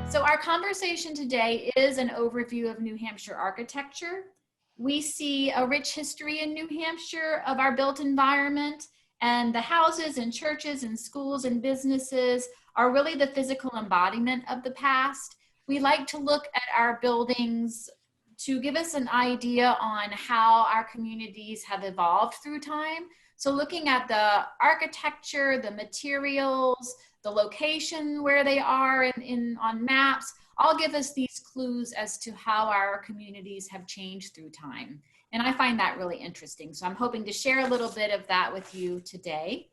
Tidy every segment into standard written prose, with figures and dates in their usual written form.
So our conversation today is an overview of New Hampshire architecture. We see a rich history in New Hampshire of our built environment, and the houses and churches and schools and businesses are really the physical embodiment of the past. We like to look at our buildings to give us an idea on how our communities have evolved through time. So looking at the architecture, the materials, the location where they are on maps, all give us these clues as to how our communities have changed through time. And I find that really interesting. So I'm hoping to share a little bit of that with you today.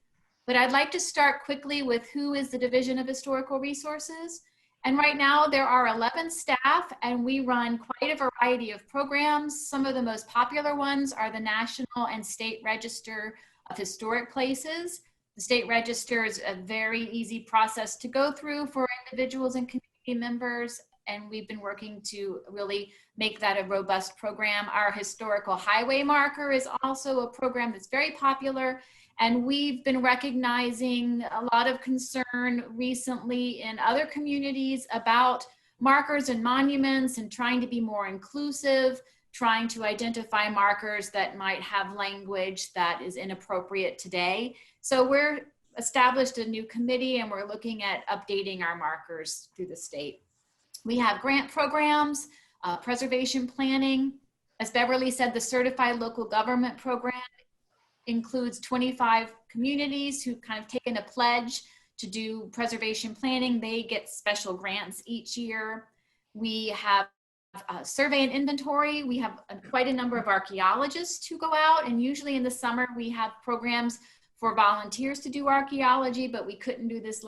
But I'd like to start quickly with who is the Division of Historical Resources. And right now there are 11 staff, and we run quite a variety of programs. Some of the most popular ones are the National and State Register of Historic Places. The State Register is a very easy process to go through for individuals and community members, and we've been working to really make that a robust program. Our historical highway marker is also a program that's very popular, and we've been recognizing a lot of concern recently in other communities about markers and monuments and trying to be more inclusive, trying to identify markers that might have language that is inappropriate today. So we're established a new committee, and we're looking at updating our markers through the state. We have grant programs, preservation planning. As Beverly said, the Certified Local Government Program includes 25 communities who've kind of taken a pledge to do preservation planning. They get special grants each year. We have survey and inventory. We have quite a number of archaeologists who go out, and usually in the summer we have programs for volunteers to do archaeology, but we couldn't do this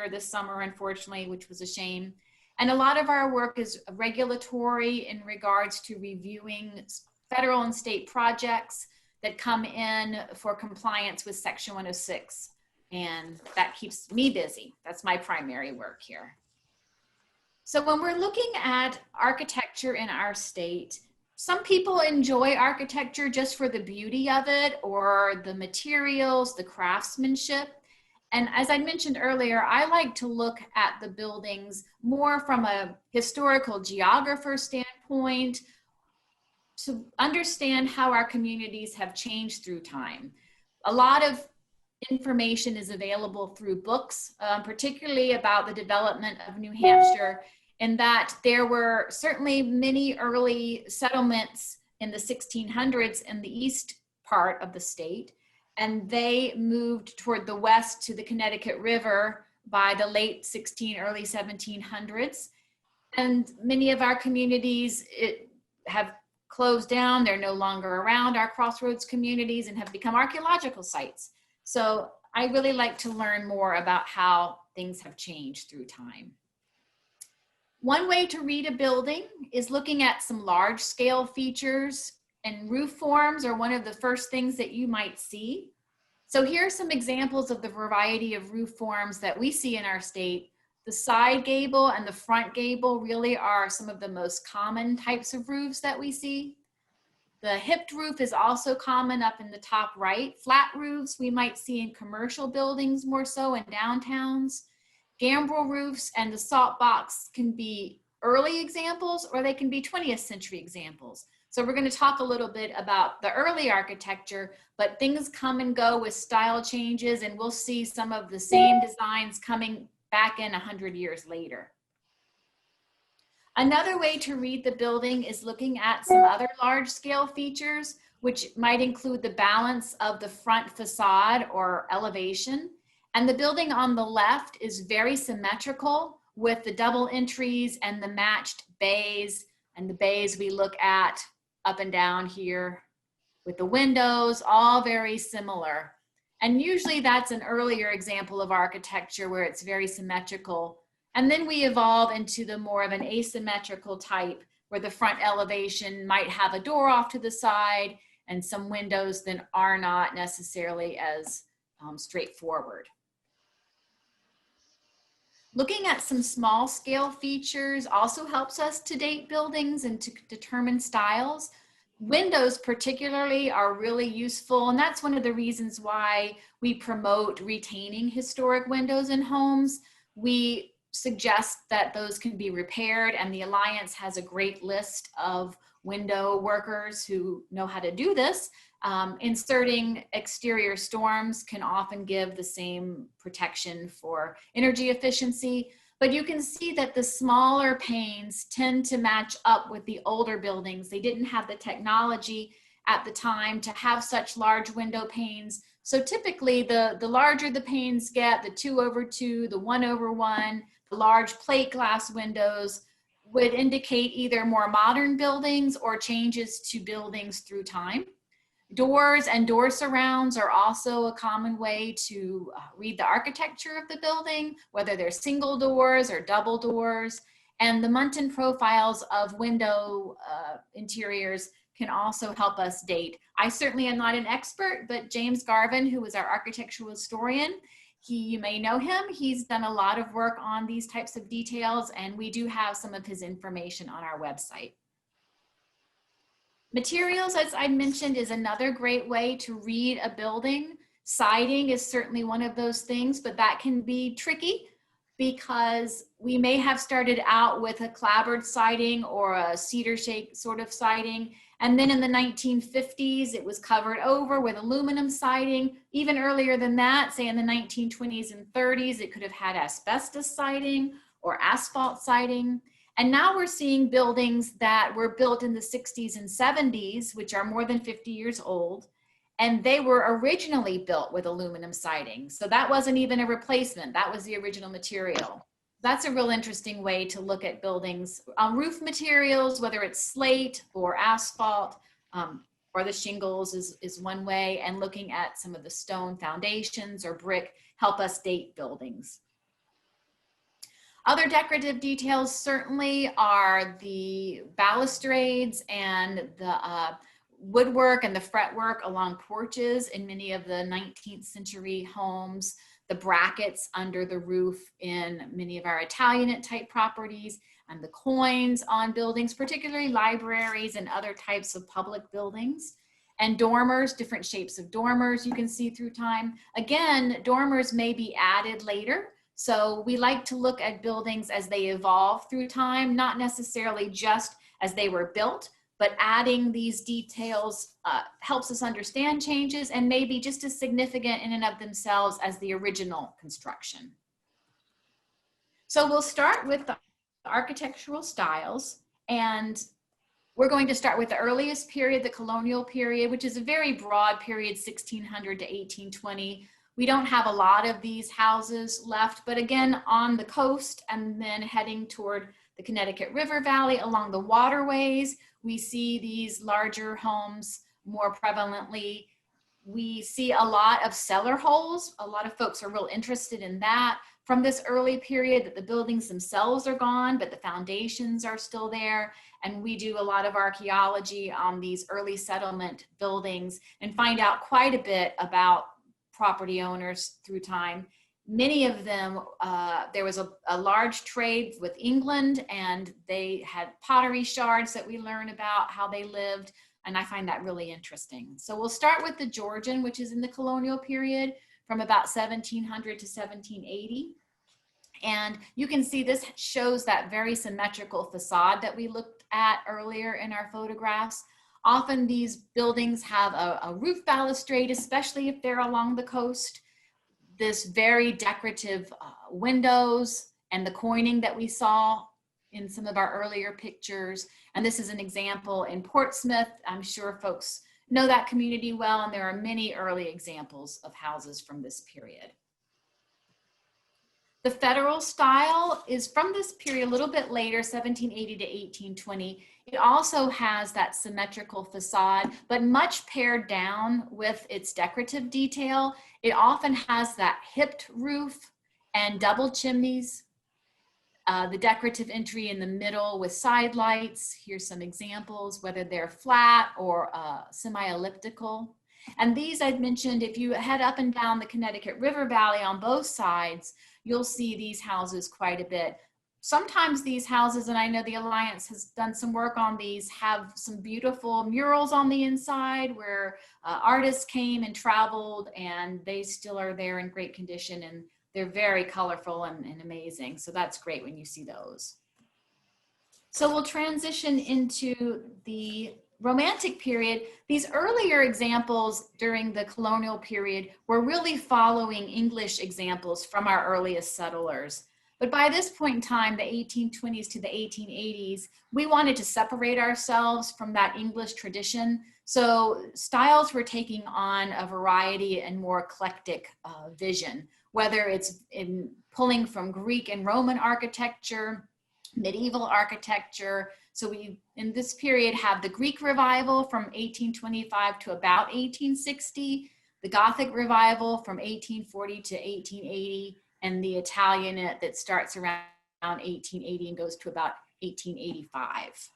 this summer, unfortunately, which was a shame. And a lot of our work is regulatory in regards to reviewing federal and state projects that come in for compliance with Section 106. And that keeps me busy. That's my primary work here. So when we're looking at architecture in our state, some people enjoy architecture just for the beauty of it or the materials, the craftsmanship. And as I mentioned earlier, I like to look at the buildings more from a historical geographer standpoint to understand how our communities have changed through time. A lot of information is available through books, particularly about the development of New Hampshire, in that there were certainly many early settlements in the 1600s in the east part of the state, and they moved toward the west to the Connecticut River by the late early 1700s. And many of our communities have closed down. They're no longer around, our crossroads communities, and have become archaeological sites. So I really like to learn more about how things have changed through time. One way to read a building is looking at some large scale features, and roof forms are one of the first things that you might see. So here are some examples of the variety of roof forms that we see in our state. The side gable and the front gable really are some of the most common types of roofs that we see. The hipped roof is also common up in the top right. Flat roofs we might see in commercial buildings more so in downtowns. Gambrel roofs and the salt box can be early examples, or they can be 20th century examples. So we're going to talk a little bit about the early architecture, but things come and go with style changes, and we'll see some of the same designs coming back in 100 years later. Another way to read the building is looking at some other large scale features, which might include the balance of the front facade or elevation. And the building on the left is very symmetrical with the double entries and the matched bays. And the bays we look at up and down here with the windows, all very similar. And usually that's an earlier example of architecture where it's very symmetrical. And then we evolve into the more of an asymmetrical type where the front elevation might have a door off to the side and some windows that are not necessarily as straightforward. Looking at some small scale features also helps us to date buildings and to determine styles. Windows particularly are really useful, and that's one of the reasons why we promote retaining historic windows in homes. We suggest that those can be repaired, and the Alliance has a great list of window workers who know how to do this. Inserting exterior storms can often give the same protection for energy efficiency, but you can see that the smaller panes tend to match up with the older buildings. They didn't have the technology at the time to have such large window panes. So typically the larger the panes get, the 2/2, the 1/1, the large plate glass windows would indicate either more modern buildings or changes to buildings through time. Doors and door surrounds are also a common way to read the architecture of the building, whether they're single doors or double doors. And the Muntin profiles of window interiors can also help us date. I certainly am not an expert, but James Garvin, who is our architectural historian, you may know him. He's done a lot of work on these types of details, and we do have some of his information on our website. Materials, as I mentioned, is another great way to read a building. Siding is certainly one of those things, but that can be tricky because we may have started out with a clapboard siding or a cedar shake sort of siding. And then in the 1950s, it was covered over with aluminum siding. Even earlier than that, say in the 1920s and 30s, it could have had asbestos siding or asphalt siding. And now we're seeing buildings that were built in the 60s and 70s, which are more than 50 years old. And they were originally built with aluminum siding. So that wasn't even a replacement. That was the original material. That's a real interesting way to look at buildings. Roof materials, whether it's slate or asphalt or the shingles is one way, and looking at some of the stone foundations or brick help us date buildings. Other decorative details certainly are the balustrades and the woodwork and the fretwork along porches in many of the 19th century homes, the brackets under the roof in many of our Italianate type properties, and the coins on buildings, particularly libraries and other types of public buildings. And dormers, different shapes of dormers you can see through time. Again, dormers may be added later. So we like to look at buildings as they evolve through time, not necessarily just as they were built, but adding these details helps us understand changes and maybe just as significant in and of themselves as the original construction. So we'll start with the architectural styles, and we're going to start with the earliest period, the Colonial Period, which is a very broad period, 1600 to 1820. We don't have a lot of these houses left, but again, on the coast and then heading toward the Connecticut River Valley along the waterways, we see these larger homes more prevalently. We see a lot of cellar holes. A lot of folks are real interested in that from this early period, that the buildings themselves are gone, but the foundations are still there. And we do a lot of archaeology on these early settlement buildings and find out quite a bit about property owners through time. Many of them, there was a large trade with England, and they had pottery shards that we learn about how they lived, and I find that really interesting. So we'll start with the Georgian, which is in the Colonial Period from about 1700 to 1780. And you can see this shows that very symmetrical facade that we looked at earlier in our photographs. Often these buildings have a roof balustrade, especially if they're along the coast. This very decorative windows and the coining that we saw in some of our earlier pictures. And this is an example in Portsmouth. I'm sure folks know that community well, and there are many early examples of houses from this period. The Federal style is from this period a little bit later, 1780 to 1820. It also has that symmetrical facade, but much pared down with its decorative detail. It often has that hipped roof and double chimneys. The decorative entry in the middle with side lights. Here's some examples, whether they're flat or semi-elliptical. And these I'd mentioned, if you head up and down the Connecticut River Valley on both sides, you'll see these houses quite a bit. Sometimes these houses, and I know the Alliance has done some work on these, have some beautiful murals on the inside where artists came and traveled, and they still are there in great condition, and they're very colorful and amazing. So that's great when you see those. So we'll transition into the Romantic period. These earlier examples during the colonial period were really following English examples from our earliest settlers. But by this point in time, the 1820s to the 1880s, we wanted to separate ourselves from that English tradition. So styles were taking on a variety and more eclectic vision, whether it's in pulling from Greek and Roman architecture, medieval architecture. So we, in this period, have the Greek Revival from 1825 to about 1860, the Gothic Revival from 1840 to 1880, and the Italianate that starts around 1880 and goes to about 1885.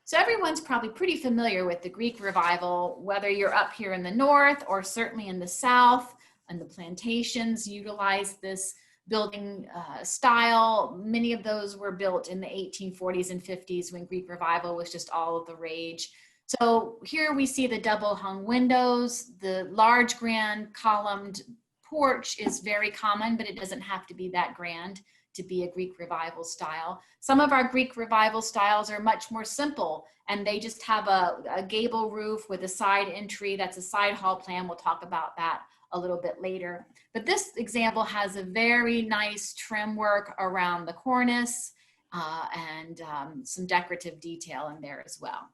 So everyone's probably pretty familiar with the Greek Revival, whether you're up here in the north or certainly in the south, and the plantations utilize this building style. Many of those were built in the 1840s and 50s when Greek Revival was just all of the rage. So here we see the double hung windows. The large grand columned porch is very common, but it doesn't have to be that grand to be a Greek Revival style. Some of our Greek Revival styles are much more simple, and they just have a gable roof with a side entry. That's a side hall plan. We'll talk about that a little bit later. But this example has a very nice trim work around the cornice and some decorative detail in there as well.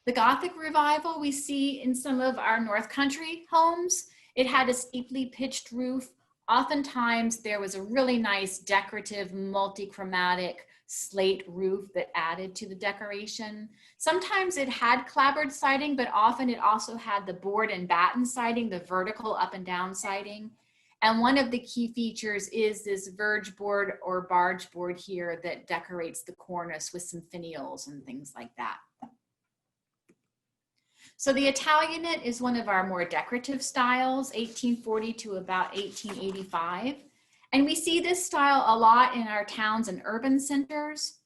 The Gothic Revival we see in some of our North Country homes. It had a steeply pitched roof. Oftentimes there was a really nice decorative multi-chromatic slate roof that added to the decoration. Sometimes it had clapboard siding, but often it also had the board and batten siding, the vertical up and down siding. And one of the key features is this verge board or barge board here that decorates the cornice with some finials and things like that. So the Italianate is one of our more decorative styles, 1840 to about 1885. And we see this style a lot in our towns and urban centers.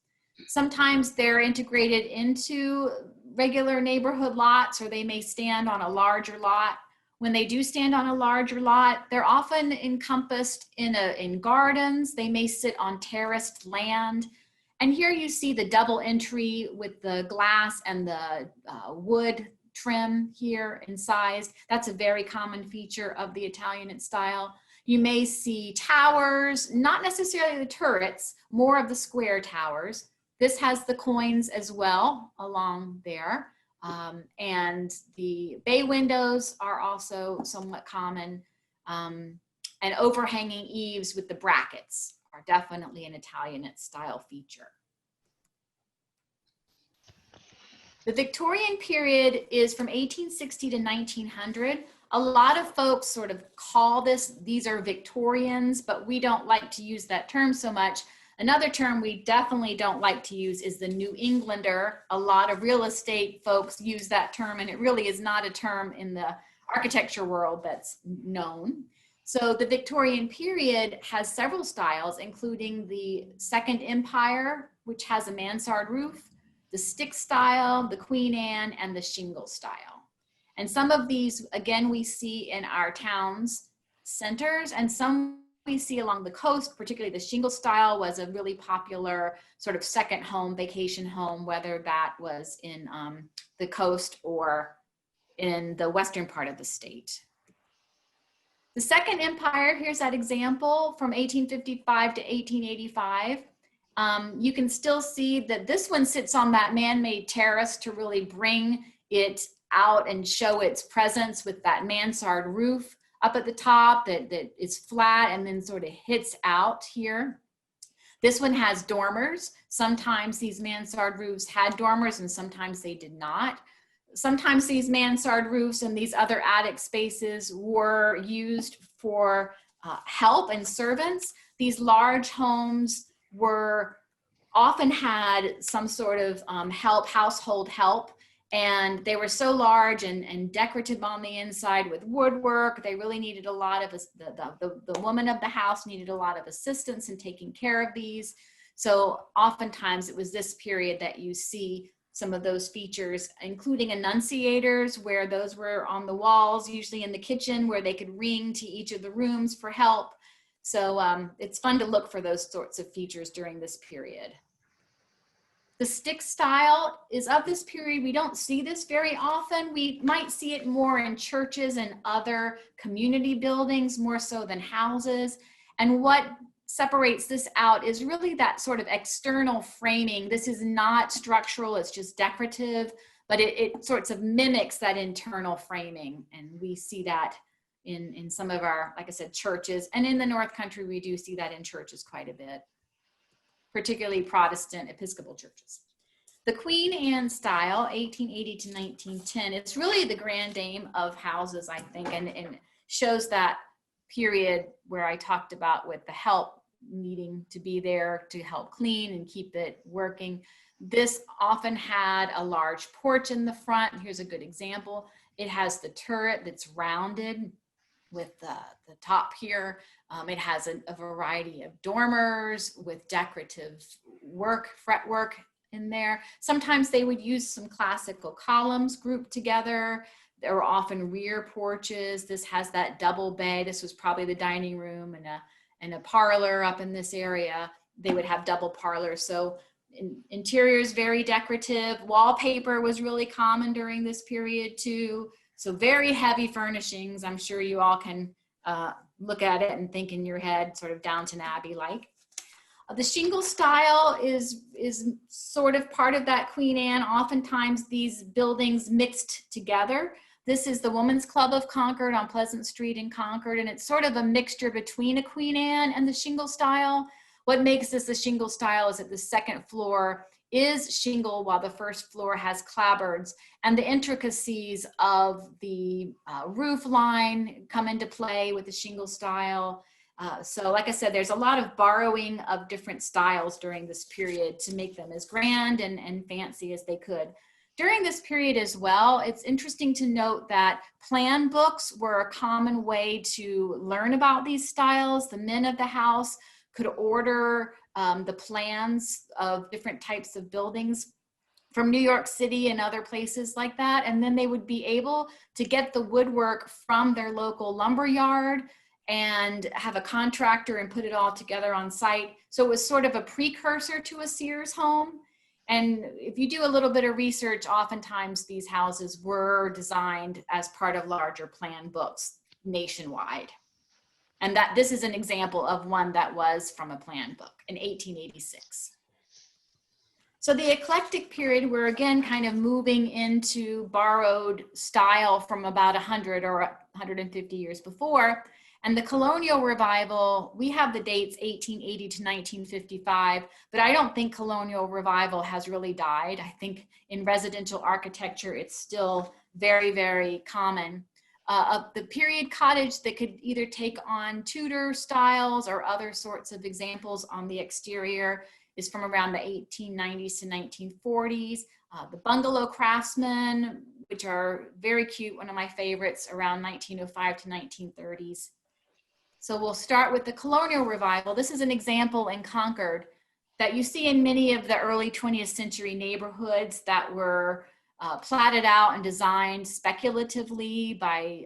Sometimes they're integrated into regular neighborhood lots, or they may stand on a larger lot. When they do stand on a larger lot, they're often encompassed in gardens. They may sit on terraced land. And here you see the double entry with the glass and the wood trim here incised. That's a very common feature of the Italianate style. You may see towers, not necessarily the turrets, more of the square towers. This has the coins as well along there. And the bay windows are also somewhat common. And overhanging eaves with the brackets are definitely an Italianate style feature. The Victorian period is from 1860 to 1900. A lot of folks sort of call these are Victorians, but we don't like to use that term so much. Another term we definitely don't like to use is the New Englander. A lot of real estate folks use that term, and it really is not a term in the architecture world that's known. So the Victorian period has several styles, including the Second Empire, which has a mansard roof, the stick style, the Queen Anne, and the shingle style. And some of these, again, we see in our towns centers, and some we see along the coast. Particularly the shingle style was a really popular sort of second home, vacation home, whether that was in the coast or in the western part of the state. The Second Empire, here's that example from 1855 to 1885. You can still see that this one sits on that man-made terrace to really bring it out and show its presence with that mansard roof up at the top that is flat and then sort of hits out here. This one has dormers. Sometimes these mansard roofs had dormers and sometimes they did not. Sometimes these mansard roofs and these other attic spaces were used for help and servants. These large homes were often had some sort of household help, and they were so large and decorative on the inside with woodwork. They really needed a lot of, the woman of the house needed a lot of assistance in taking care of these. So oftentimes it was this period that you see some of those features, including annunciators, where those were on the walls, usually in the kitchen, where they could ring to each of the rooms for help. So it's fun to look for those sorts of features during this period. The stick style is of this period. We don't see this very often. We might see it more in churches and other community buildings, more so than houses. And what separates this out is really that sort of external framing. This is not structural, it's just decorative, but it sorts of mimics that internal framing. And we see that in some of our, like I said, churches. And in the North Country, we do see that in churches quite a bit, particularly Protestant Episcopal churches. The Queen Anne style, 1880 to 1910, it's really the grand dame of houses, I think, and shows that period where I talked about with the help needing to be there to help clean and keep it working. This often had a large porch in the front. Here's a good example. It has the turret that's rounded with the top here. It has a variety of dormers with decorative work, fretwork in there. Sometimes they would use some classical columns grouped together. There were often rear porches. This has that double bay. This was probably the dining room and a parlor up in this area. They would have double parlors. So interiors, very decorative. Wallpaper was really common during this period too. So very heavy furnishings. I'm sure you all can look at it and think in your head, sort of Downton Abbey-like. The shingle style is sort of part of that Queen Anne. Oftentimes these buildings mixed together. This is the Women's Club of Concord on Pleasant Street in Concord, and it's sort of a mixture between a Queen Anne and the shingle style. What makes this a shingle style is that the second floor is shingle while the first floor has clapboards, and the intricacies of the roof line come into play with the shingle style. So like I said, there's a lot of borrowing of different styles during this period to make them as grand and fancy as they could. During this period as well, it's interesting to note that plan books were a common way to learn about these styles. The men of the house could order the plans of different types of buildings from New York City and other places like that. And then they would be able to get the woodwork from their local lumber yard and have a contractor and put it all together on site. So it was sort of a precursor to a Sears home. And if you do a little bit of research, oftentimes these houses were designed as part of larger plan books nationwide. And that this is an example of one that was from a plan book in 1886. So the eclectic period, we're again kind of moving into borrowed style from about 100 or 150 years before. And the Colonial Revival, we have the dates 1880 to 1955, but I don't think Colonial Revival has really died. I think in residential architecture, it's still very, very common. The period cottage that could either take on Tudor styles or other sorts of examples on the exterior is from around the 1890s to 1940s. The Bungalow Craftsmen, which are very cute, one of my favorites, around 1905 to 1930s. So we'll start with the Colonial Revival. This is an example in Concord that you see in many of the early 20th century neighborhoods that were platted out and designed speculatively by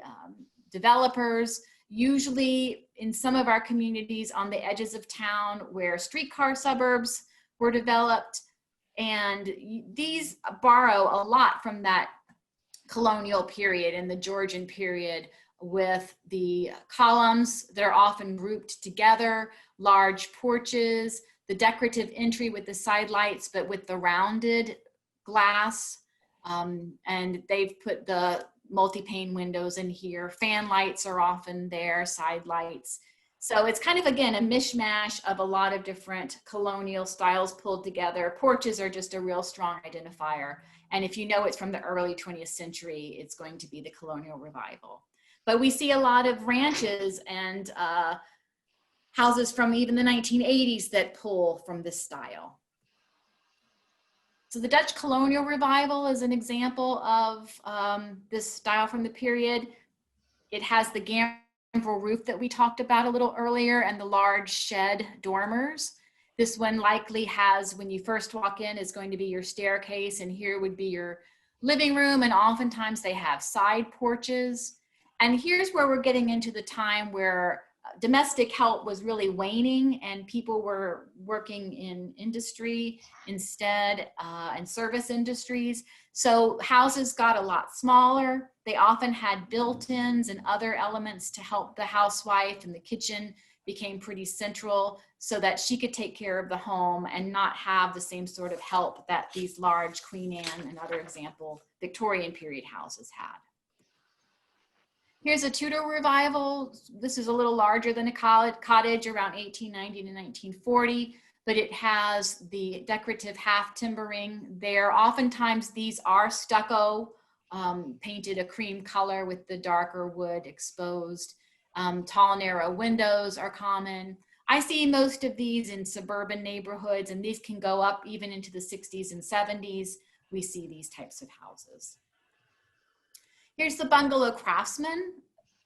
developers, usually in some of our communities on the edges of town where streetcar suburbs were developed. And these borrow a lot from that colonial period and the Georgian period, with the columns that are often grouped together, large porches, the decorative entry with the side lights, but with the rounded glass. And they've put the multi-pane windows in here. Fan lights are often there, side lights. So it's kind of, again, a mishmash of a lot of different colonial styles pulled together. Porches are just a real strong identifier. And if you know it's from the early 20th century, it's going to be the Colonial Revival. But we see a lot of ranches and houses from even the 1980s that pull from this style. So the Dutch Colonial Revival is an example of this style from the period. It has the gambrel roof that we talked about a little earlier and the large shed dormers. This one likely has, when you first walk in, is going to be your staircase, and here would be your living room, and oftentimes they have side porches. And here's where we're getting into the time where domestic help was really waning and people were working in industry instead, and service industries. So houses got a lot smaller. They often had built-ins and other elements to help the housewife, and the kitchen became pretty central so that she could take care of the home and not have the same sort of help that these large Queen Anne and other example Victorian period houses had. Here's a Tudor Revival. This is a little larger than a cottage, around 1890 to 1940, but it has the decorative half timbering there. Oftentimes these are stucco, painted a cream color with the darker wood exposed. Tall, narrow windows are common. I see most of these in suburban neighborhoods, and these can go up even into the 60s and 70s. We see these types of houses. Here's the Bungalow Craftsmen,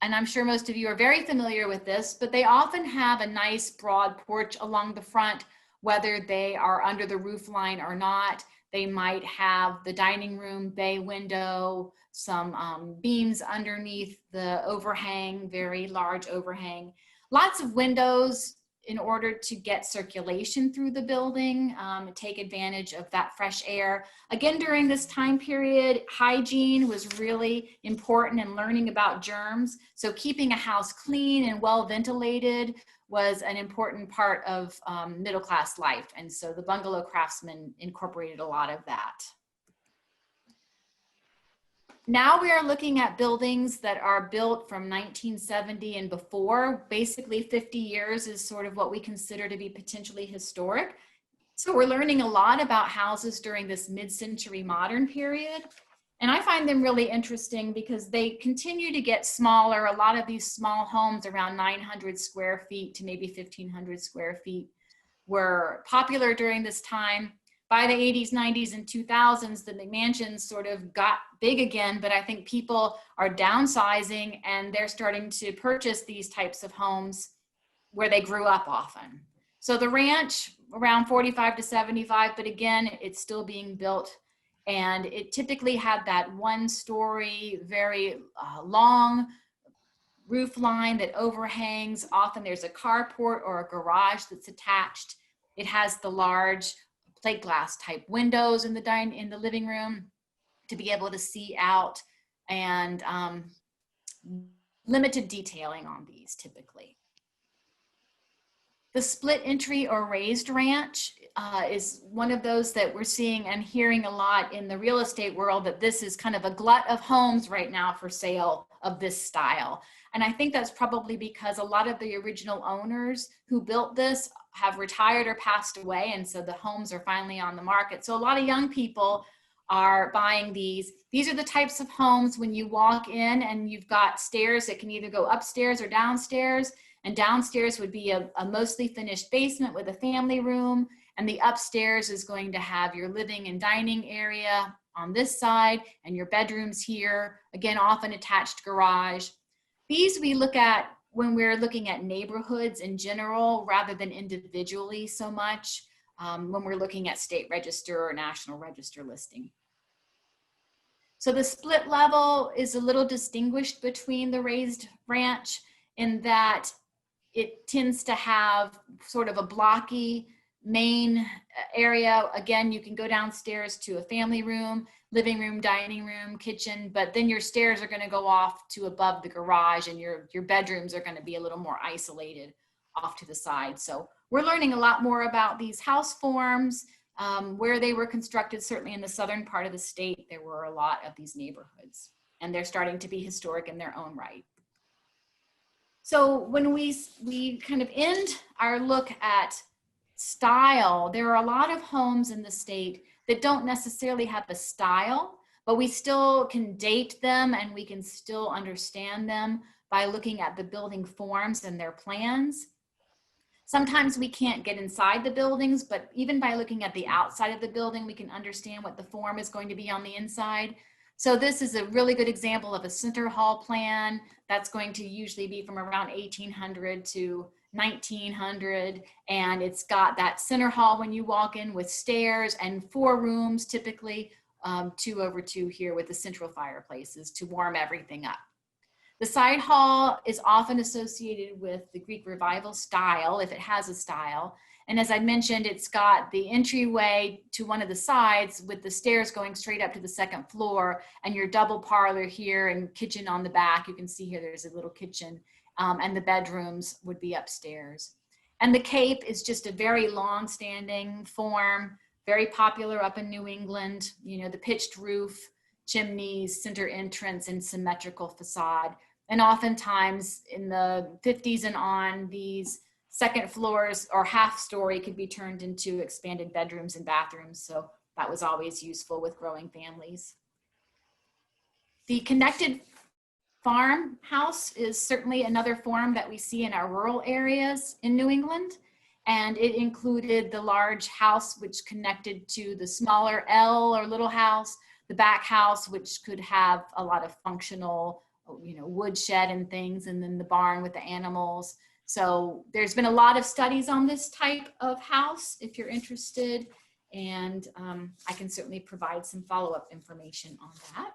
and I'm sure most of you are very familiar with this, but they often have a nice broad porch along the front, whether they are under the roof line or not. They might have the dining room bay window, some beams underneath the overhang, very large overhang. Lots of windows in order to get circulation through the building, take advantage of that fresh air. Again, during this time period, hygiene was really important in learning about germs. So keeping a house clean and well ventilated was an important part of middle-class life. And so the Bungalow Craftsmen incorporated a lot of that. Now we are looking at buildings that are built from 1970 and before. Basically 50 years is sort of what we consider to be potentially historic. So we're learning a lot about houses during this mid-century modern period. And I find them really interesting because they continue to get smaller. A lot of these small homes around 900 square feet to maybe 1,500 square feet were popular during this time. By the 80s, 90s, and 2000s, the McMansions sort of got big again, but I think people are downsizing and they're starting to purchase these types of homes where they grew up often. So the ranch, around 45 to 75, but again, it's still being built. And it typically had that one-story, very long roof line that overhangs. Often there's a carport or a garage that's attached. It has the large plate glass type windows in the living room to be able to see out, and limited detailing on these typically. The split entry or raised ranch is one of those that we're seeing and hearing a lot in the real estate world, that this is kind of a glut of homes right now for sale of this style. And I think that's probably because a lot of the original owners who built this have retired or passed away, and so the homes are finally on the market. So a lot of young people are buying these. These are the types of homes when you walk in and you've got stairs that can either go upstairs or downstairs, and downstairs would be a mostly finished basement with a family room, and the upstairs is going to have your living and dining area on this side and your bedrooms here, again often attached garage. These we look at when we're looking at neighborhoods in general rather than individually so much, when we're looking at state register or national register listing. So the split level is a little distinguished between the raised ranch in that it tends to have sort of a blocky main area. Again, you can go downstairs to a family room, living room, dining room, kitchen, but then your stairs are going to go off to above the garage, and your bedrooms are going to be a little more isolated off to the side. So we're learning a lot more about these house forms, where they were constructed. Certainly in the southern part of the state, there were a lot of these neighborhoods, and they're starting to be historic in their own right. So when we kind of end our look at style, there are a lot of homes in the state that don't necessarily have a style, but we still can date them and we can still understand them by looking at the building forms and their plans. Sometimes we can't get inside the buildings, but even by looking at the outside of the building, we can understand what the form is going to be on the inside. So this is a really good example of a center hall plan that's going to usually be from around 1800 to 1900, and it's got that center hall when you walk in with stairs and 4 rooms, typically 2 over 2 here with the central fireplaces to warm everything up. The side hall is often associated with the Greek Revival style, if it has a style. And as I mentioned, it's got the entryway to one of the sides with the stairs going straight up to the 2nd floor, and your double parlor here and kitchen on the back. You can see here there's a little kitchen, and the bedrooms would be upstairs. And the cape is just a very long-standing form, very popular up in New England. You know, the pitched roof, chimneys, center entrance, and symmetrical facade. And oftentimes in the 50s and on, these 2nd floors or half story could be turned into expanded bedrooms and bathrooms. So that was always useful with growing families. The connected farmhouse is certainly another form that we see in our rural areas in New England. And it included the large house, which connected to the smaller L or little house, the back house, which could have a lot of functional, you know, woodshed and things, and then the barn with the animals. So there's been a lot of studies on this type of house if you're interested, and I can certainly provide some follow-up information on that.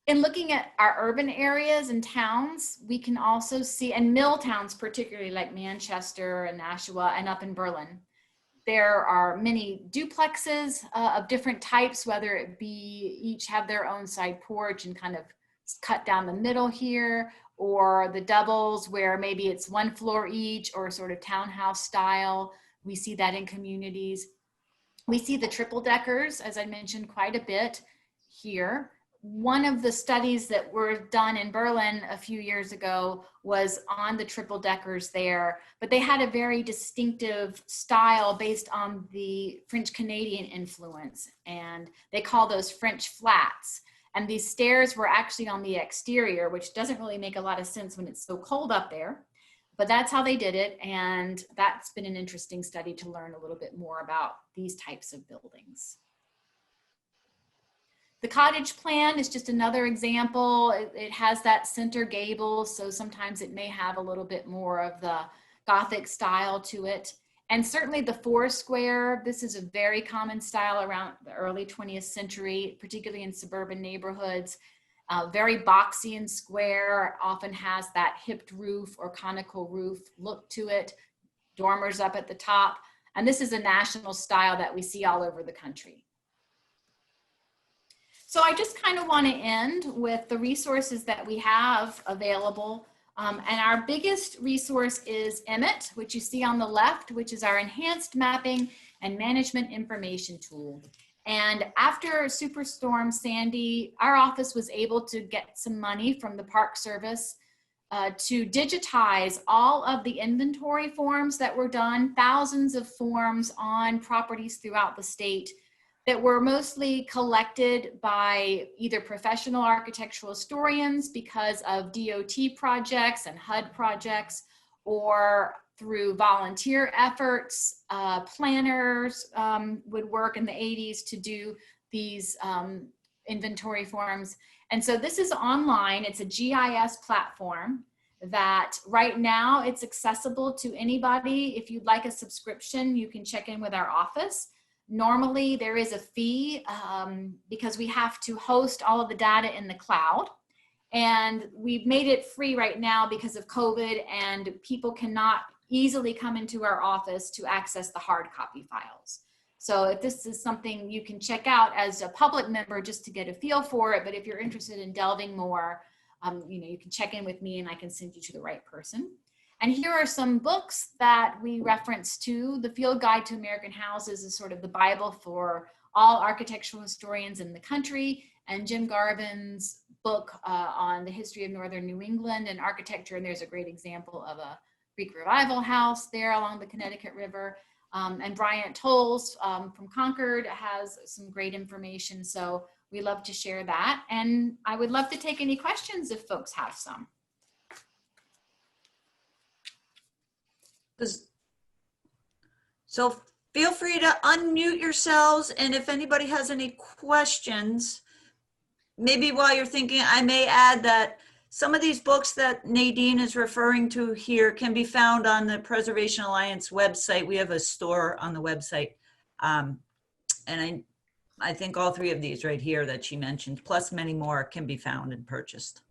In looking at our urban areas and towns, we can also see, and mill towns particularly like Manchester and Nashua and up in Berlin, there are many duplexes of different types, whether it be each have their own side porch and kind of cut down the middle here, or the doubles where maybe it's 1 floor each, or sort of townhouse style. We see that in communities. We see the triple deckers, as I mentioned, quite a bit here. One of the studies that were done in Berlin a few years ago was on the triple deckers there, but they had a very distinctive style based on the French Canadian influence, and they call those French flats. And these stairs were actually on the exterior, which doesn't really make a lot of sense when it's so cold up there, but that's how they did it. And that's been an interesting study to learn a little bit more about these types of buildings. The cottage plan is just another example. It has that center gable, so sometimes it may have a little bit more of the Gothic style to it. And certainly the 4 square, this is a very common style around the early 20th century, particularly in suburban neighborhoods. Very boxy and square, often has that hipped roof or conical roof look to it, dormers up at the top. And this is a national style that we see all over the country. So I just kind of want to end with the resources that we have available. And our biggest resource is Emmett, which you see on the left, which is our enhanced mapping and management information tool. And after Superstorm Sandy, our office was able to get some money from the Park Service to digitize all of the inventory forms that were done, thousands of forms on properties throughout the state that were mostly collected by either professional architectural historians because of DOT projects and HUD projects, or through volunteer efforts. Planners would work in the 80s to do these inventory forms. And so this is online. It's a GIS platform that right now it's accessible to anybody. If you'd like a subscription, you can check in with our office. Normally there is a fee because we have to host all of the data in the cloud, and we've made it free right now because of COVID, and people cannot easily come into our office to access the hard copy files. So if this is something you can check out as a public member just to get a feel for it, but if you're interested in delving more, you can check in with me and I can send you to the right person. And here are some books that we reference to. The Field Guide to American Houses is sort of the Bible for all architectural historians in the country. And Jim Garvin's book on the history of Northern New England and architecture. And there's a great example of a Greek Revival house there along the Connecticut River. And Bryant Tolles from Concord has some great information. So we love to share that. And I would love to take any questions if folks have some. So feel free to unmute yourselves, and if anybody has any questions, maybe while you're thinking, I may add that Some of these books that Nadine is referring to here can be found on the Preservation Alliance website. We have a store on the website. And I think all three of these right here that she mentioned, plus many more, can be found and purchased.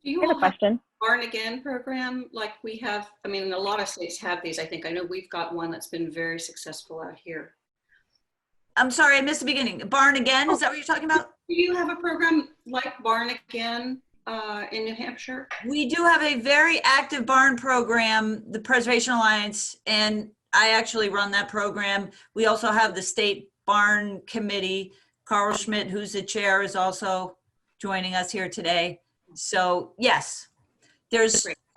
Do you I have a all have question. a Barn Again program like we have? I mean, a lot of states have these. I think I know we've got one that's been very successful out here. I'm sorry, I missed the beginning. Barn Again, is that what you're talking about? Do you have a program like Barn Again in New Hampshire? We do have a very active barn program, the Preservation Alliance, and I actually run that program. We also have the State Barn Committee. Carl Schmidt, who's the chair, is also joining us here today. So yes,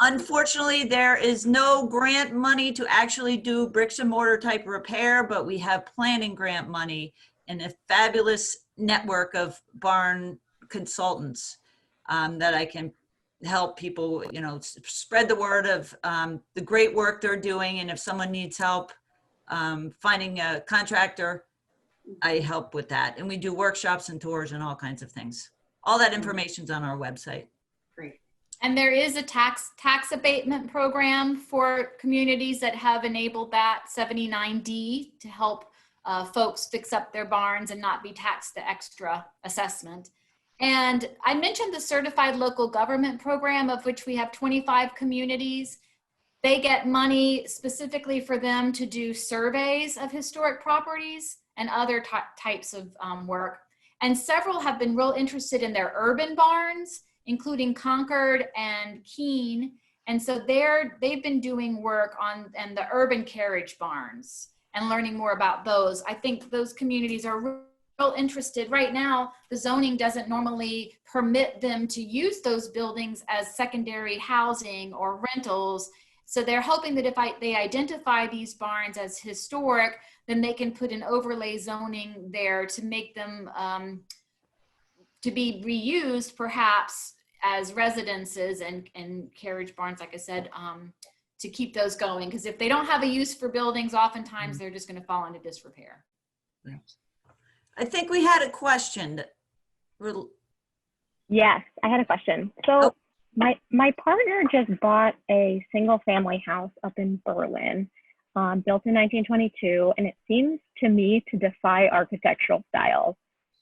unfortunately, there is no grant money to actually do bricks and mortar type repair, but we have planning grant money and a fabulous network of barn consultants that I can help people, you know, spread the word of the great work they're doing. And if someone needs help finding a contractor, I help with that. And we do workshops and tours and all kinds of things. All that information's on our website. Great. And there is a tax abatement program for communities that have enabled that 79D to help folks fix up their barns and not be taxed the extra assessment. And I mentioned the Certified Local Government Program, of which we have 25 communities. They get money specifically for them to do surveys of historic properties and other types of work. And several have been real interested in their urban barns, including Concord and Keene. And so they've been doing work on and the urban carriage barns and learning more about those. I think those communities are real interested. Right now, the zoning doesn't normally permit them to use those buildings as secondary housing or rentals. So they're hoping that if they identify these barns as historic, then they can put an overlay zoning there to make them to be reused perhaps as residences and carriage barns, like I said, to keep those going. Because if they don't have a use for buildings, oftentimes they're just going to fall into disrepair. I think we had a question. Yes, I had a question. So my partner just bought a single family house up in Berlin, built in 1922, and it seems to me to defy architectural styles.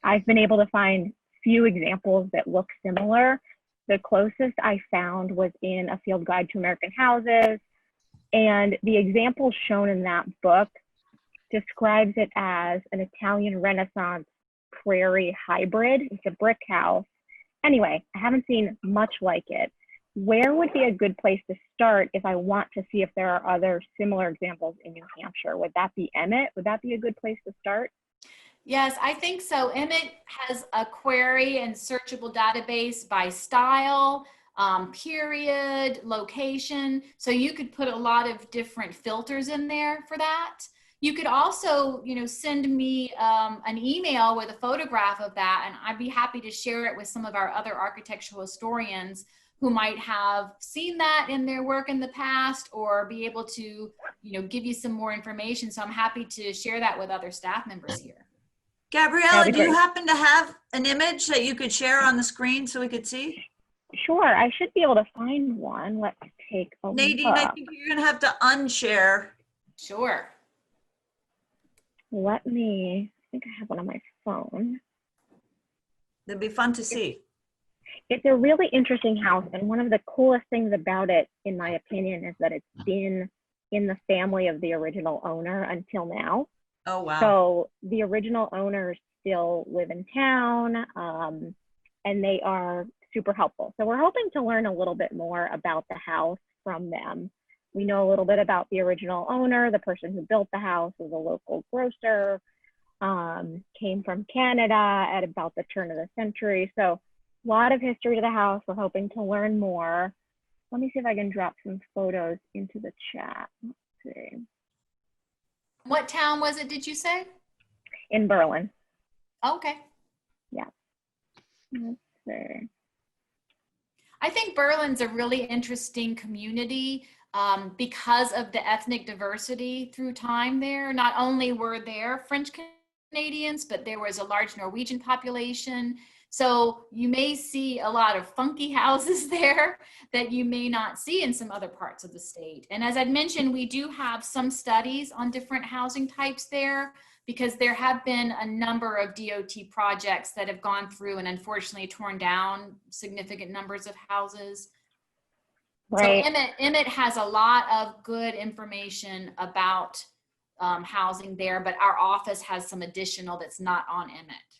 I've been able to find few examples that look similar. The closest I found was in A Field Guide to American Houses, and the example shown in that book describes it as an Italian Renaissance prairie hybrid. It's a brick house. Anyway, I haven't seen much like it. Where would be a good place to start if I want to see if there are other similar examples in New Hampshire? Would that be Emmett? Would that be a good place to start? Yes, I think so. Emmett has a query and searchable database by style, period, location. So you could put a lot of different filters in there for that. You could also, send me an email with a photograph of that, and I'd be happy to share it with some of our other architectural historians who might have seen that in their work in the past or be able to, give you some more information. So I'm happy to share that with other staff members here. Gabriella, do you happen to have an image that you could share on the screen so we could see? Sure, I should be able to find one. Let's take a Nadine, look. I think you're gonna have to unshare. Sure. I think I have one on my phone. It'd be fun to see. It's a really interesting house, and one of the coolest things about it, in my opinion, is that it's been in the family of the original owner until now. Oh, wow. So the original owners still live in town, and they are super helpful. So we're hoping to learn a little bit more about the house from them. We know a little bit about the original owner. The person who built the house was a local grocer, came from Canada at about the turn of the century. So a lot of history to the house. We're hoping to learn more. Let me see if I can drop some photos into the chat. Let's see. What town was it, did you say? In Berlin. Okay. Yeah. Let's see. I think Berlin's a really interesting community because of the ethnic diversity through time there. Not only were there French Canadians, but there was a large Norwegian population. So you may see a lot of funky houses there that you may not see in some other parts of the state. And as I'd mentioned, we do have some studies on different housing types there, because there have been a number of DOT projects that have gone through and unfortunately torn down significant numbers of houses. Right. So Emmett has a lot of good information about housing there, but our office has some additional that's not on Emmett.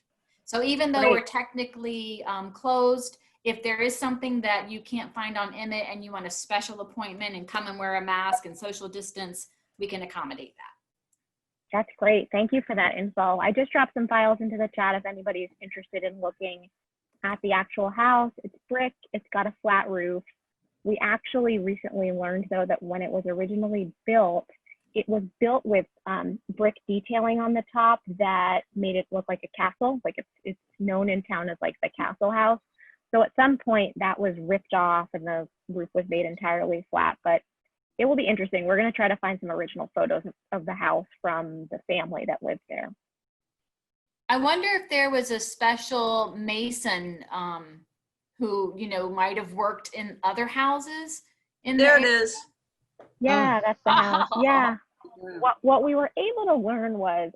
So even though we're technically closed, if there is something that you can't find on Emmett and you want a special appointment and come and wear a mask and social distance, we can accommodate that. That's great. Thank you for that info. I just dropped some files into the chat if anybody's interested in looking at the actual house. It's brick. It's got a flat roof. We actually recently learned, though, that when it was originally built, it was built with brick detailing on the top that made it look like a castle. Like it's known in town as like the castle house. So at some point that was ripped off and the roof was made entirely flat, but it will be interesting. We're going to try to find some original photos of the house from the family that lived there. I wonder if there was a special mason who, you know, might have worked in other houses. There it is. Yeah, that's the house. Yeah. What we were able to learn was,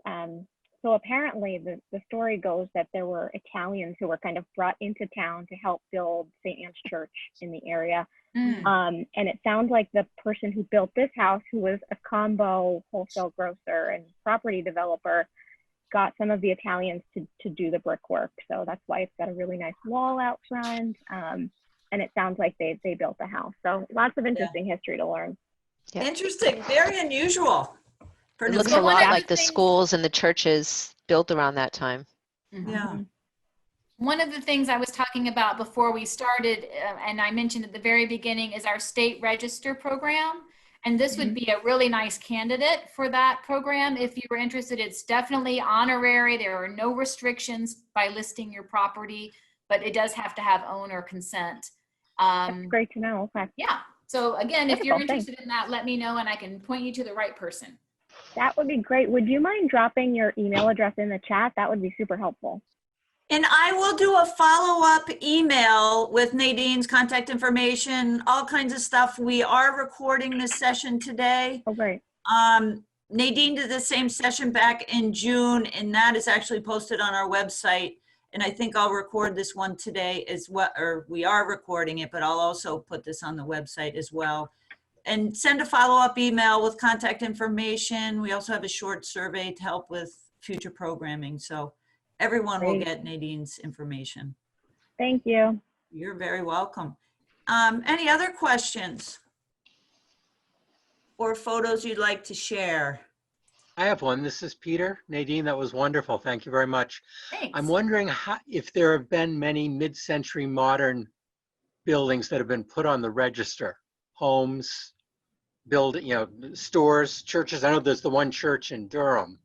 so apparently the story goes that there were Italians who were kind of brought into town to help build St. Anne's Church in the area. And it sounds like the person who built this house, who was a combo wholesale grocer and property developer, got some of the Italians to do the brickwork. So that's why it's got a really nice wall out front. And it sounds like they built the house. So lots of interesting history to learn. Yeah. Interesting, very unusual. It looks a lot like the schools and the churches built around that time. Yeah. One of the things I was talking about before we started, and I mentioned at the very beginning, is our state register program. And this would be a really nice candidate for that program. If you were interested, it's definitely honorary. There are no restrictions by listing your property, but it does have to have owner consent. That's great to know. Okay. Yeah. So again, if you're Wonderful, interested in that, let me know and I can point you to the right person. That would be great. Would you mind dropping your email address in the chat? That would be super helpful. And I will do a follow-up email with Nadine's contact information, all kinds of stuff. We are recording this session today. Oh, great. Nadine did the same session back in June, and that is actually posted on our website. And I think I'll record this one today as well, or we are recording it, but I'll also put this on the website as well. And send a follow-up email with contact information. We also have a short survey to help with future programming. So everyone will get Nadine's information. Thank you. You're very welcome. Any other questions or photos you'd like to share? I have one. This is Peter. Nadine, that was wonderful. Thank you very much. Thanks. I'm wondering if there have been many mid-century modern buildings that have been put on the register. Homes, stores, churches. I know there's the one church in Durham.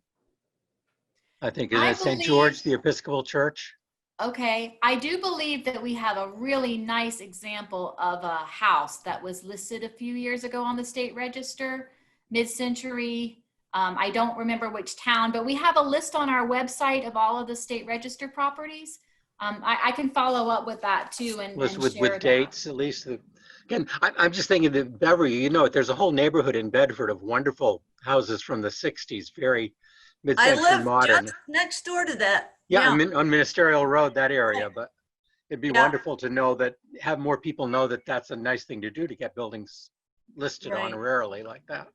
I think it's St. George, the Episcopal Church. Okay, I do believe that we have a really nice example of a house that was listed a few years ago on the state register, mid-century. I don't remember which town, but we have a list on our website of all of the state register properties. I can follow up with that too and share with dates at least. Again, I'm just thinking that Beverly, there's a whole neighborhood in Bedford of wonderful houses from the 60s, very mid-century modern. I live just next door to that. Yeah, on Ministerial Road, that area, but it'd be wonderful to know that, have more people know that that's a nice thing to do, to get buildings listed honorarily like that.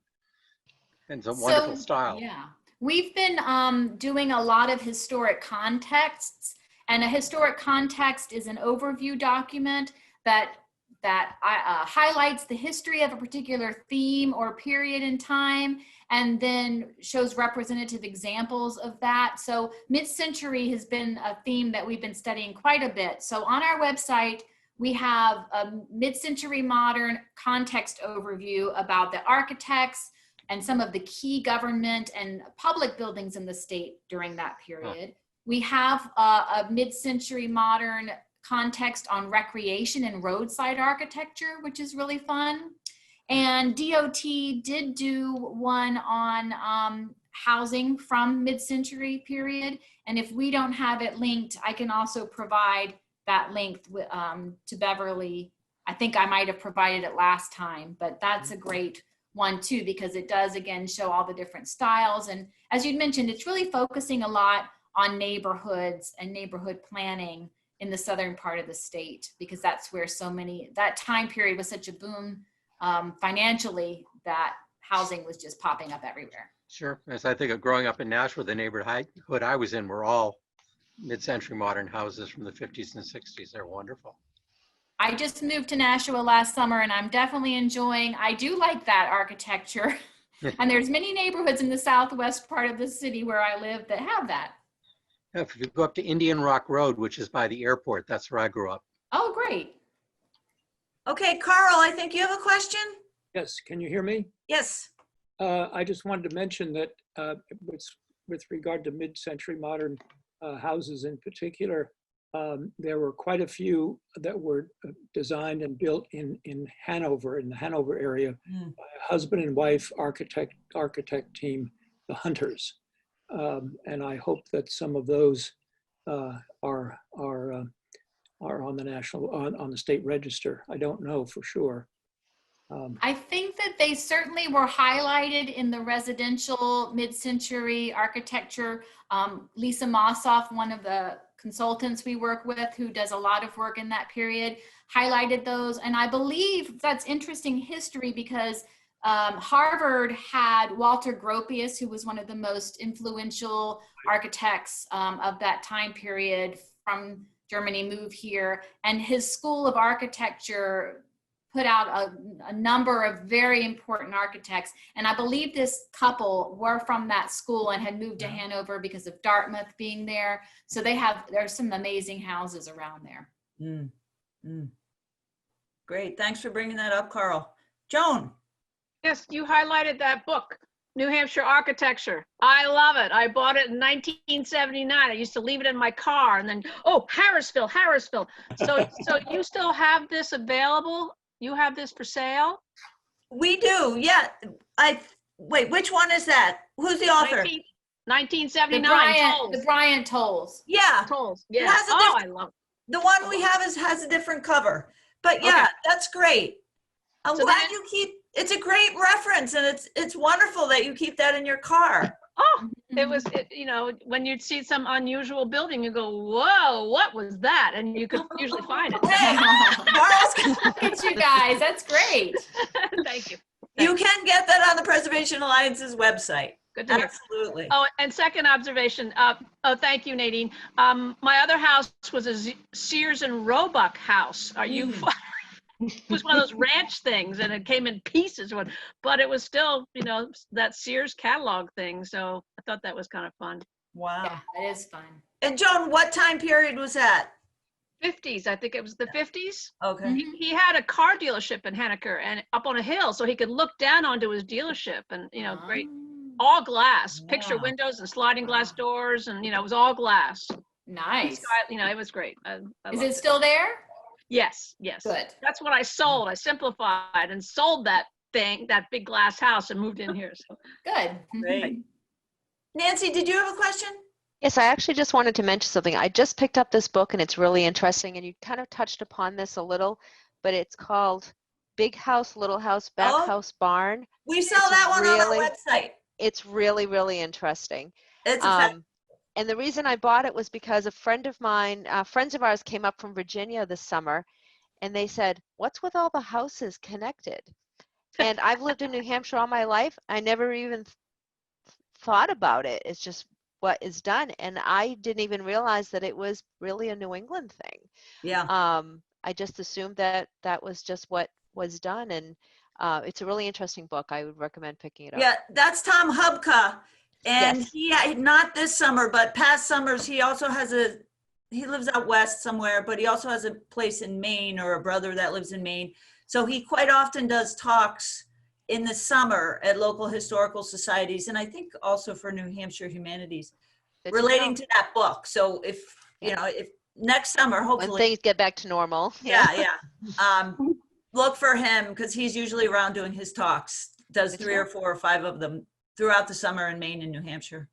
And it's a wonderful style. Yeah, we've been doing a lot of historic contexts, and a historic context is an overview document that highlights the history of a particular theme or period in time, and then shows representative examples of that. So mid-century has been a theme that we've been studying quite a bit. So on our website, we have a mid-century modern context overview about the architects and some of the key government and public buildings in the state during that period. We have a mid-century modern context on recreation and roadside architecture, which is really fun. And DOT did do one on housing from mid-century period. And if we don't have it linked, I can also provide that link to Beverly. I think I might have provided it last time, but that's a great one too, because it does again show all the different styles. And as you'd mentioned, it's really focusing a lot on neighborhoods and neighborhood planning in the southern part of the state, because that's where that time period was such a boom financially, that housing was just popping up everywhere. Sure. As I think of growing up in Nashville, the neighborhood I was in were all mid-century modern houses from the 50s and 60s. They're wonderful. I just moved to Nashville last summer, and I'm definitely enjoying, I do like that architecture. And there's many neighborhoods in the southwest part of the city where I live that have that. If you go up to Indian Rock Road, which is by the airport, that's where I grew up. Oh, great. Okay, Carl, I think you have a question? Yes, can you hear me? Yes. I just wanted to mention that with regard to mid-century modern houses in particular, there were quite a few that were designed and built in Hanover, in the Hanover area, by a husband and wife architect team, the Hunters. And I hope that some of those are on the national, on the state register. I don't know for sure. I think that they certainly were highlighted in the residential mid-century architecture. Lisa Mossoff, one of the consultants we work with, who does a lot of work in that period, highlighted those. And I believe that's interesting history, because Harvard had Walter Gropius, who was one of the most influential architects of that time period from Germany, move here. And his School of Architecture put out a number of very important architects. And I believe this couple were from that school and had moved to Hanover because of Dartmouth being there. So there's some amazing houses around there. Great, thanks for bringing that up, Carl. Joan. Yes, you highlighted that book, New Hampshire Architecture. I love it. I bought it in 1979. I used to leave it in my car, and then, oh, Harrisville. So you still have this available? You have this for sale? We do, yeah. Wait, which one is that? Who's the author? 1979. The Bryant Tolles. Yeah. Tolles. Yeah. I love it. The one we have has a different cover. But yeah, Okay. That's great. I'm So glad then- you keep, it's a great reference, and it's wonderful that you keep that in your car. Oh, when you'd see some unusual building, you go, whoa, what was that? And you could usually find it. Look at you guys, that's great. Thank you. You can get that on the Preservation Alliance's website. Good to hear. Absolutely. Oh, and second observation. Thank you, Nadine. My other house was a Sears and Roebuck house. Are you? It was one of those ranch things, and it came in pieces. But it was still, that Sears catalog thing. So I thought that was kind of fun. Wow. Yeah, that is fun. And Joan, what time period was that? 50s. I think it was the 50s. Okay. He had a car dealership in Henniker and up on a hill, so he could look down onto his dealership, and great. All glass, picture Wow. windows and sliding glass doors, and it was all glass. Nice. It was great. I Is loved it still there? Yes. Good. That's what I sold. I simplified and sold that big glass house, and moved in here. So Good. Great. Nancy, did you have a question? Yes, I actually just wanted to mention something. I just picked up this book and it's really interesting, and you kind of touched upon this a little, but it's called Big House, Little House, Back House, Barn. We sell that one on our website. It's really, really interesting. It's a and the reason I bought it was because a friend of mine, friends of ours came up from Virginia this summer, and they said, what's with all the houses connected? And I've lived in New Hampshire all my life. I never even thought about it. It's just what is done. And I didn't even realize that it was really a New England thing. Yeah. I just assumed that that was just what was done. And it's a really interesting book. I would recommend picking it up. Yeah, that's Tom Hubka. And Yes. he, not this summer, but past summers, he also has he lives out west somewhere, but he also has a place in Maine, or a brother that lives in Maine. So he quite often does talks in the summer at local historical societies, and I think also for New Hampshire Humanities, Good to relating know. to that book. So if next summer, When hopefully. things get back to normal. Yeah. Look for him, because he's usually around doing his talks, does 3 or 4 or 5 of them throughout the summer in Maine and New Hampshire.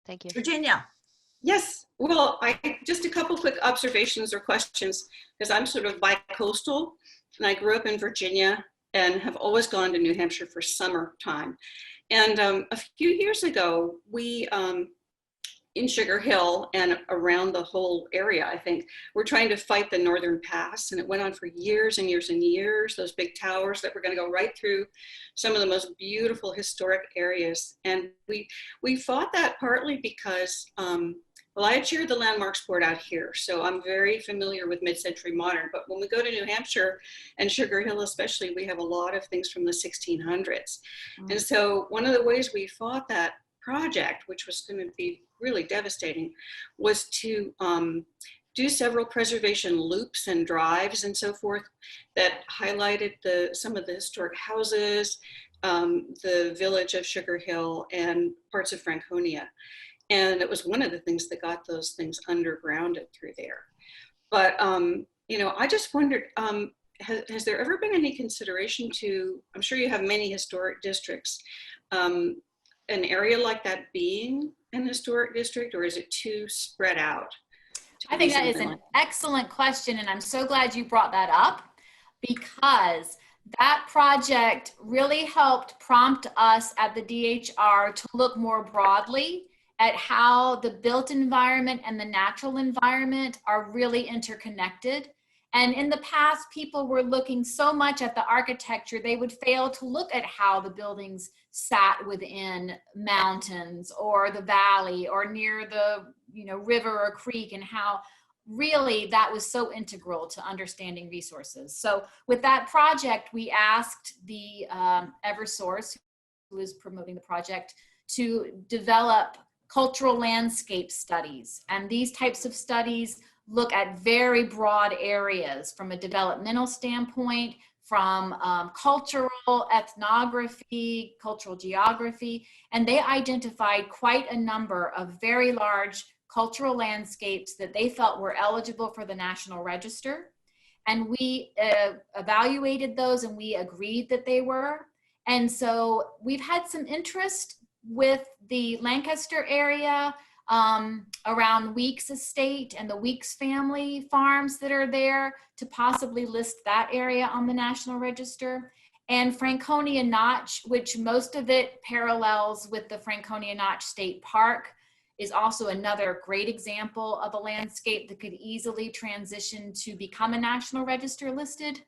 Thank you. Virginia. Yes, well, just a couple quick observations or questions, because I'm sort of bi-coastal, and I grew up in Virginia and have always gone to New Hampshire for summertime. And a few years ago, we, in Sugar Hill and around the whole area, I think, we're trying to fight the Northern Pass, and it went on for years and years and years, those big towers that were going to go right through some of the most beautiful historic areas. And we fought that partly because, well, I chaired the landmarks board out here, so I'm very familiar with mid-century modern, but when we go to New Hampshire and Sugar Hill especially, we have a lot of things from the 1600s. And so one of the ways we fought that project, which was going to be really devastating, was to do several preservation loops and drives and so forth that highlighted some of the historic houses, the village of Sugar Hill, and parts of Franconia. And it was one of the things that got those things undergrounded through there. But, you know, I just wondered, has there ever been any consideration to, I'm sure you have many historic districts, an area like that being an historic district, or is it too spread out? I think that is an excellent question, and I'm so glad you brought that up, because that project really helped prompt us at the DHR to look more broadly at how the built environment and the natural environment are really interconnected. And in the past, people were looking so much at the architecture, they would fail to look at how the buildings sat within mountains or the valley or near the, you know, river or creek, and how really that was so integral to understanding resources. So with that project, we asked the Eversource, who is promoting the project, to develop cultural landscape studies. And these types of studies look at very broad areas from a developmental standpoint, from cultural ethnography, cultural geography, and they identified quite a number of very large cultural landscapes that they felt were eligible for the National Register. And we evaluated those, and we agreed that they were. And so we've had some interest with the Lancaster area, around Weeks Estate and the Weeks family farms that are there, to possibly list that area on the National Register. And Franconia Notch, which most of it parallels with the Franconia Notch State Park, is also another great example of a landscape that could easily transition to become a National Register listed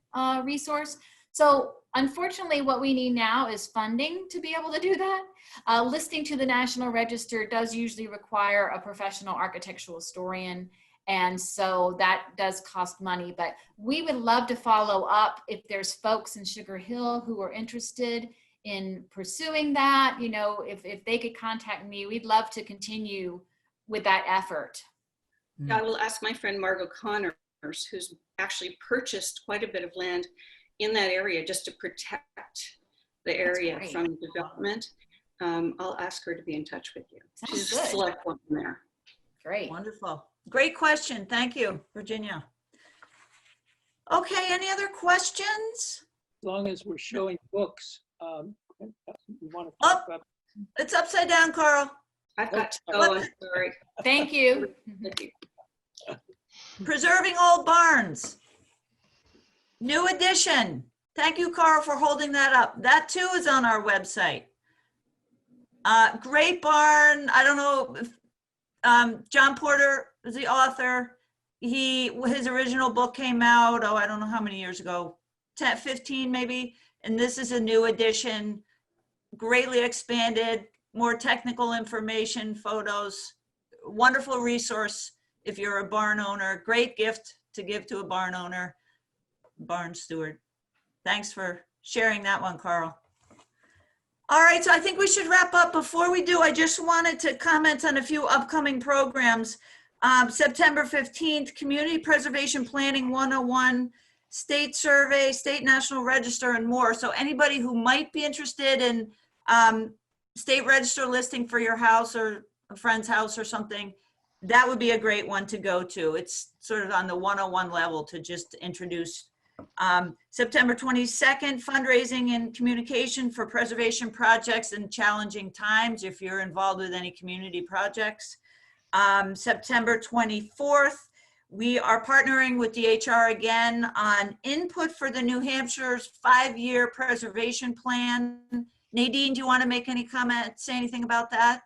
resource. So unfortunately, what we need now is funding to be able to do that. Listing to the National Register does usually require a professional architectural historian, and so that does cost money. But we would love to follow up if there's folks in Sugar Hill who are interested in pursuing that. You know, if they could contact me, we'd love to continue with that effort. Yeah, I will ask my friend Margot Connors, who's actually purchased quite a bit of land in that area just to protect the area from development. I'll ask her to be in touch with you. Sounds She's good. a select one there. Great. Wonderful. Great question. Thank you, Virginia. Okay, any other questions? As long as we're showing books, we want to Oh. talk about. It's upside down, Carl. I've got to go, I'm sorry. Thank you. Thank you. Preserving old barns. New edition. Thank you, Carl, for holding that up. That too is on our website. Great barn. I don't know if John Porter is the author. His original book came out, I don't know how many years ago, 10, 15 maybe. And this is a new edition, greatly expanded, more technical information, photos, wonderful resource if you're a barn owner. Great gift to give to a barn owner, barn steward. Thanks for sharing that one, Carl. All right, so I think we should wrap up. Before we do, I just wanted to comment on a few upcoming programs. September 15th, Community Preservation Planning 101, State Survey, State National Register, and more. So anybody who might be interested in State Register listing for your house or a friend's house or something, that would be a great one to go to. It's sort of on the 101 level to just introduce September 22nd, fundraising and communication for preservation projects in challenging times, if you're involved with any community projects. September 24th, we are partnering with DHR again on input for the New Hampshire's 5-year preservation plan. Nadine, do you want to make any comment, say anything about that?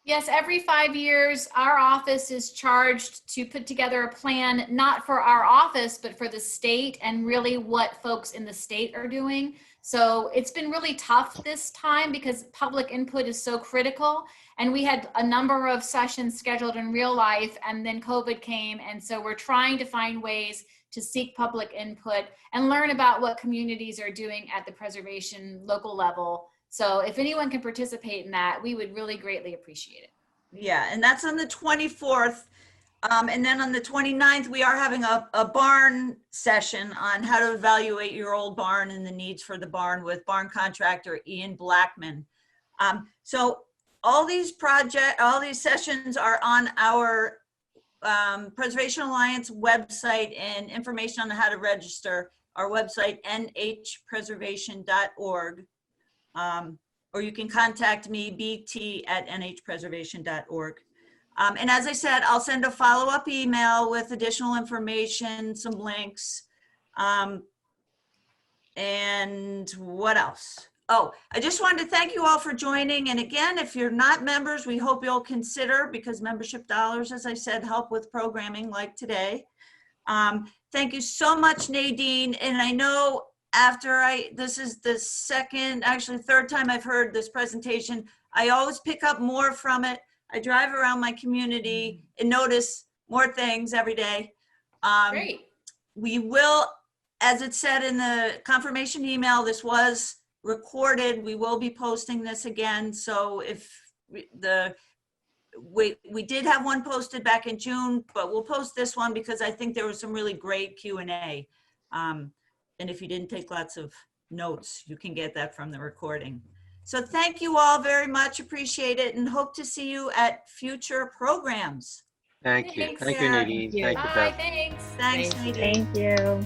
Yes, every 5 years, our office is charged to put together a plan, not for our office, but for the state and really what folks in the state are doing. So it's been really tough this time because public input is so critical. And we had a number of sessions scheduled in real life, and then COVID came. And so we're trying to find ways to seek public input and learn about what communities are doing at the preservation local level. So if anyone can participate in that, we would really greatly appreciate it. Yeah, and that's on the 24th. And then on the 29th, we are having a barn session on how to evaluate your old barn and the needs for the barn with barn contractor Ian Blackman. So all these sessions are on our Preservation Alliance website, and information on how to register, our website, nhpreservation.org. Or you can contact me, bt@nhpreservation.org. And as I said, I'll send a follow-up email with additional information, some links. And what else? Oh, I just wanted to thank you all for joining. And again, if you're not members, we hope you'll consider, because membership dollars, as I said, help with programming like today. Thank you so much, Nadine. And I know this is the third time I've heard this presentation. I always pick up more from it. I drive around my community and notice more things every day. Great. We will, as it said in the confirmation email, this was recorded. We will be posting this again. So if we did have one posted back in June, but we'll post this one because I think there was some really great Q&A. And if you didn't take lots of notes, you can get that from the recording. So thank you all very much. Appreciate it, and hope to see you at future programs. Thank you. Thanks. Thank you, Nadine. Thank you, Bye, Beth. thanks. Thanks, Nadine. Thank you.